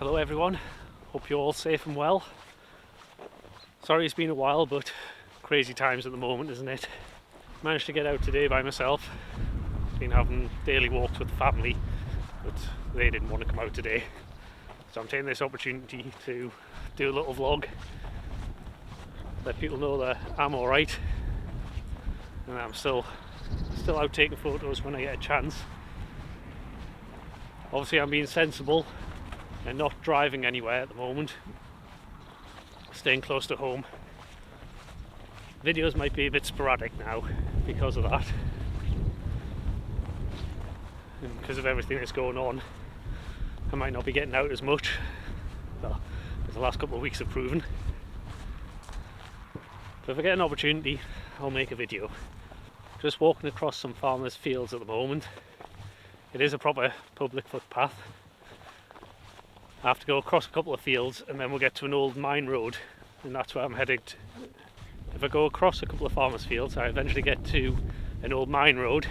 Hello everyone, hope you're all safe and well. Sorry it's been a while, but crazy times at the moment, isn't it? Managed to get out today by myself. Been having daily walks with the family, but they didn't want to come out today. So I'm taking this opportunity to do a little vlog, let people know that I'm alright and I'm still out taking photos when I get a chance. Obviously I'm being sensible and not driving anywhere at the moment, staying close to home. Videos might be a bit sporadic now because of that, and because of everything that's going on. I might not be getting out as much, well, as the last couple of weeks have proven. But if I get an opportunity, I'll make a video. Just walking across some farmers' fields at the moment. It is a proper public footpath. I have to go across a couple of fields and then we'll get to an old mine road, and that's where I'm headed. If I go across a couple of farmers' fields, I eventually get to an old mine road.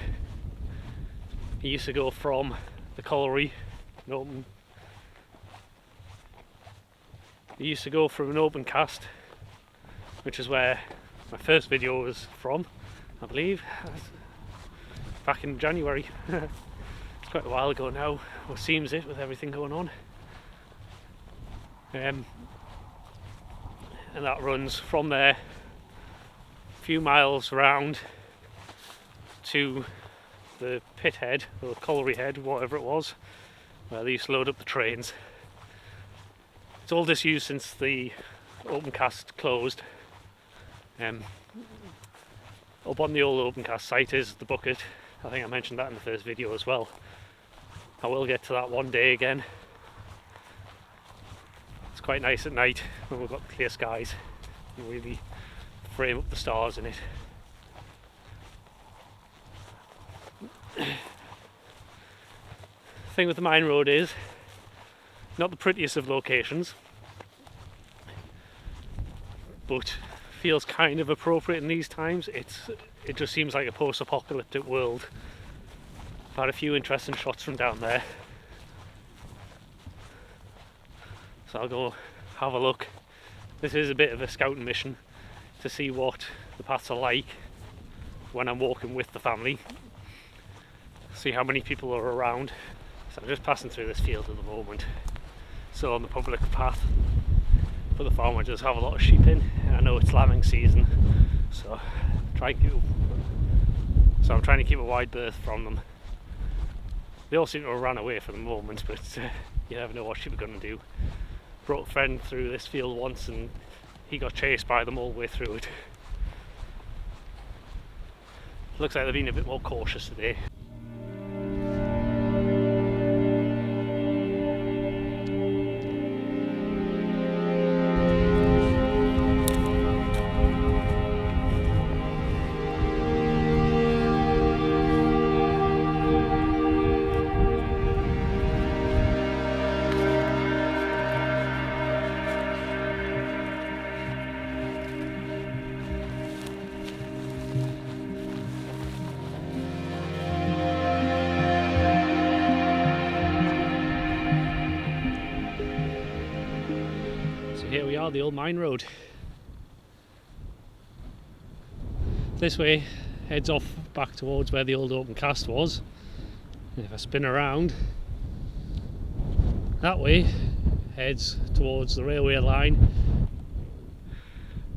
It used to go from the colliery, it used to go from an open cast, which is where my first video was from, I believe, back in January. It's quite a while ago now, or seems it, with everything going on. And that runs from there a few miles round to the pit head, or colliery head, whatever it was, where they used to load up the trains. It's all disused since the open cast closed. Up on the old open cast site is the bucket. I think I mentioned that in the first video as well. I will get to that one day again. It's quite nice at night when we've got clear skies and really frame up the stars in it. The thing with the mine road is not the prettiest of locations, but feels kind of appropriate in these times. It just seems like a post-apocalyptic world. I've had a few interesting shots from down there, so I'll go have a look. This is a bit of a scouting mission to see what the paths are like when I'm walking with the family, see how many people are around. So I'm just passing through this field at the moment, so on the public path. For the farm, I just have a lot of sheep in. I know it's lambing season, so I'm trying to keep a wide berth from them. They all seem to have run away for the moment, but you never know what sheep are going to do. Brought a friend through this field once and he got chased by them all the way through it. Looks like they're being a bit more cautious today. Here we are, the old mine road. This way heads off back towards where the old open cast was. And if I spin around, that way heads towards the railway line.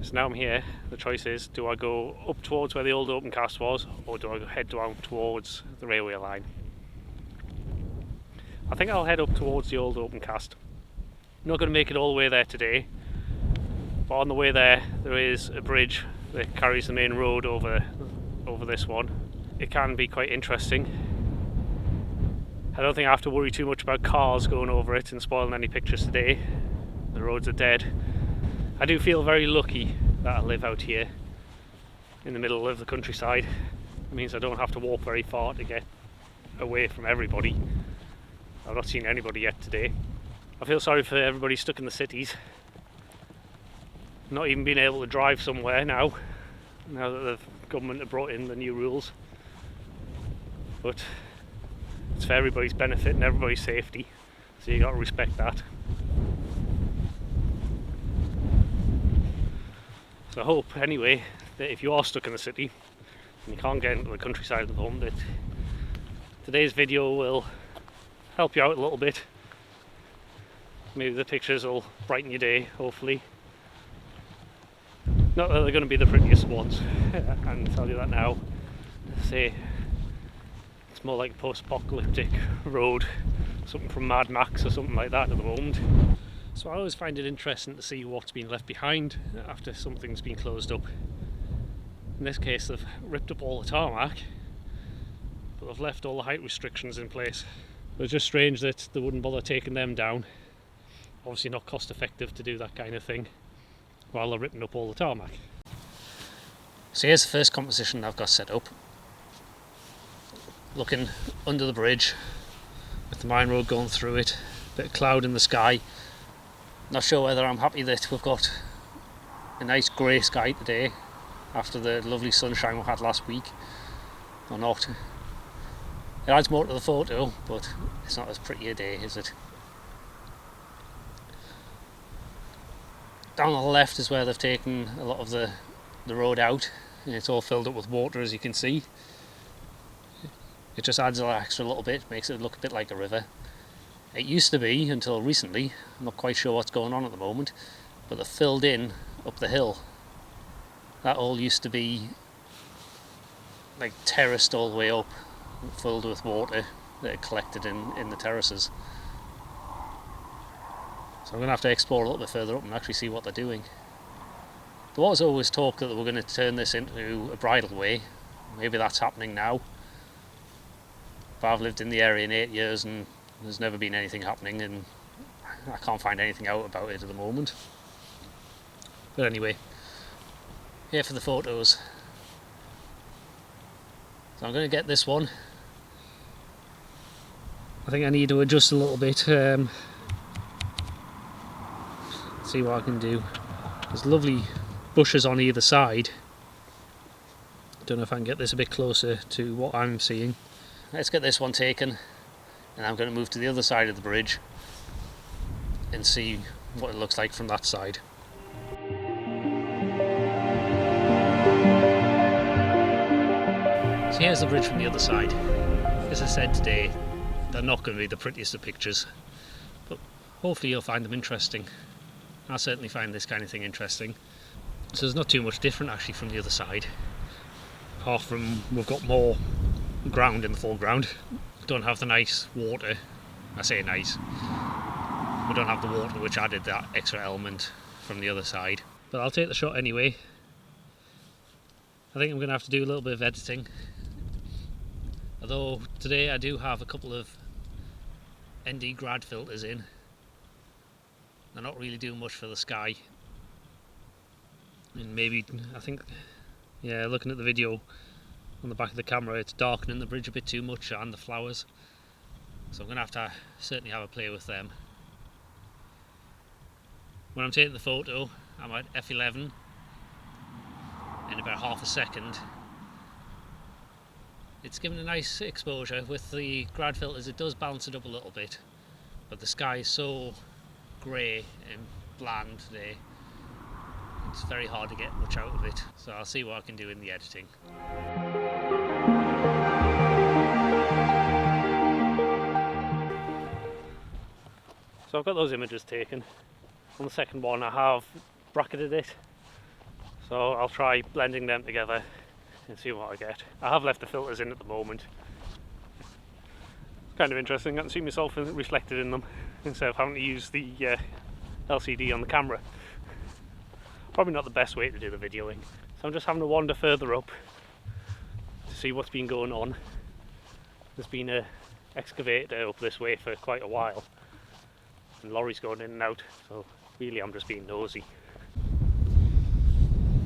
So now I'm here, the choice is, do I go up towards where the old open cast was, or do I head down towards the railway line? I think I'll head up towards the old open cast. I'm not going to make it all the way there today, but on the way there is a bridge that carries the main road over this one. It can be quite interesting. I don't think I have to worry too much about cars going over it and spoiling any pictures today. The roads are dead. I do feel very lucky that I live out here in the middle of the countryside. It means I don't have to walk very far to get away from everybody. I've not seen anybody yet today. I feel sorry for everybody stuck in the cities, not even being able to drive somewhere now that the government have brought in the new rules. But it's for everybody's benefit and everybody's safety, so you got to respect that. So I hope anyway that if you are stuck in the city and you can't get into the countryside at the moment, that today's video will help you out a little bit. Maybe the pictures will brighten your day, hopefully. Not that they're going to be the prettiest ones, I can tell you that now. Say it's more like a post-apocalyptic road, something from Mad Max or something like that at the moment. So I always find it interesting to see what's been left behind after something's been closed up. In this case they've ripped up all the tarmac, but they've left all the height restrictions in place. It's just strange that they wouldn't bother taking them down. Obviously not cost effective to do that kind of thing while they're ripping up all the tarmac. So here's the first composition I've got set up. Looking under the bridge with the mine road going through it, bit of cloud in the sky. Not sure whether I'm happy that we've got a nice grey sky today after the lovely sunshine we had last week or not. It adds more to the photo, but it's not as pretty a day, is it? Down on the left is where they've taken a lot of the road out, and it's all filled up with water, as you can see. It just adds an extra little bit, makes it look a bit like a river. It used to be, until recently, I'm not quite sure what's going on at the moment, but they've filled in up the hill. That all used to be like terraced all the way up, filled with water that had collected in the terraces. So I'm going to have to explore a little bit further up and actually see what they're doing. There was always talk that they were going to turn this into a bridleway. Maybe that's happening now. But I've lived in the area in 8 years and there's never been anything happening, and I can't find anything out about it at the moment. But anyway, here for the photos. So I'm going to get this one. I think I need to adjust a little bit. See what I can do. There's lovely bushes on either side. Don't know if I can get this a bit closer to what I'm seeing. Let's get this one taken, and I'm going to move to the other side of the bridge and see what it looks like from that side. So here's the bridge from the other side. As I said today, they're not going to be the prettiest of pictures, but hopefully you'll find them interesting. I certainly find this kind of thing interesting. So there's not too much different actually from the other side, apart from we've got more ground in the foreground. We don't have the nice water. I say nice. We don't have the water which added that extra element from the other side. But I'll take the shot anyway. I think I'm going to have to do a little bit of editing. Although today I do have a couple of ND grad filters in. They're not really doing much for the sky. And maybe, I think, yeah, looking at the video on the back of the camera, it's darkening the bridge a bit too much and the flowers. So I'm going to have to certainly have a play with them. When I'm taking the photo, I'm at f11 in about half a second. It's given a nice exposure. With the grad filters it does balance it up a little bit, but the sky is so grey and bland today, it's very hard to get much out of it. So I'll see what I can do in the editing. So I've got those images taken. On the second one I have bracketed it, so I'll try blending them together and see what I get. I have left the filters in at the moment. It's kind of interesting, I can see myself reflected in them instead of having to use the LCD on the camera. Probably not the best way to do the videoing. So I'm just having to wander further up to see what's been going on. There's been a excavator up this way for quite a while, and lorries going in and out, so really I'm just being nosy.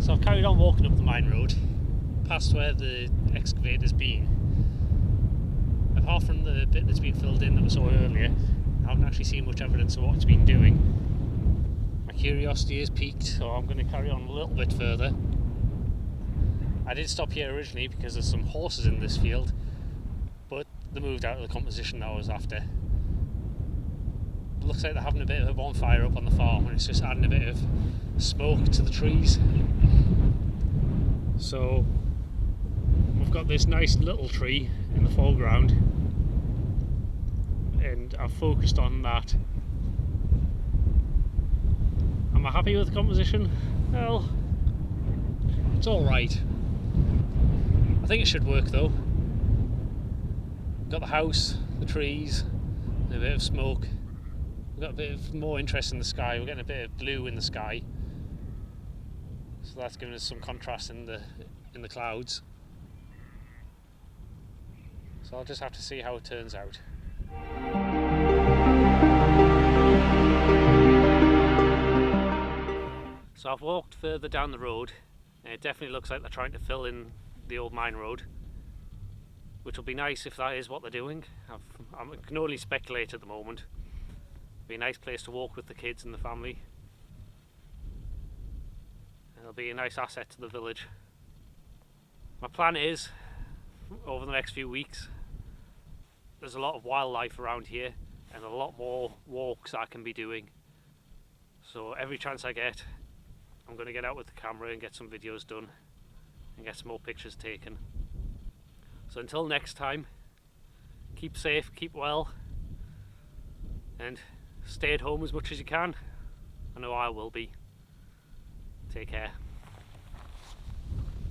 So I've carried on walking up the mine road, past where the excavator's been. Apart from the bit that's been filled in that we saw earlier, I haven't actually seen much evidence of what it's been doing. My curiosity is piqued, so I'm going to carry on a little bit further. I did stop here originally because there's some horses in this field, but they moved out of the composition that I was after. It looks like they're having a bit of a bonfire up on the farm, and it's just adding a bit of smoke to the trees. So we've got this nice little tree in the foreground, and I've focused on that. Am I happy with the composition? Well, it's alright. I think it should work though. We've got the house, the trees, and a bit of smoke. We've got a bit of more interest in the sky. We're getting a bit of blue in the sky, so that's giving us some contrast in the clouds. So I'll just have to see how it turns out. So I've walked further down the road, and it definitely looks like they're trying to fill in the old mine road, which will be nice if that is what they're doing. I can only speculate at the moment. Be a nice place to walk with the kids and the family. It'll be a nice asset to the village. My plan is, over the next few weeks, there's a lot of wildlife around here and a lot more walks I can be doing. So every chance I get, I'm going to get out with the camera and get some videos done and get some more pictures taken. So until next time, keep safe, keep well, and stay at home as much as you can. I know I will be. Take care.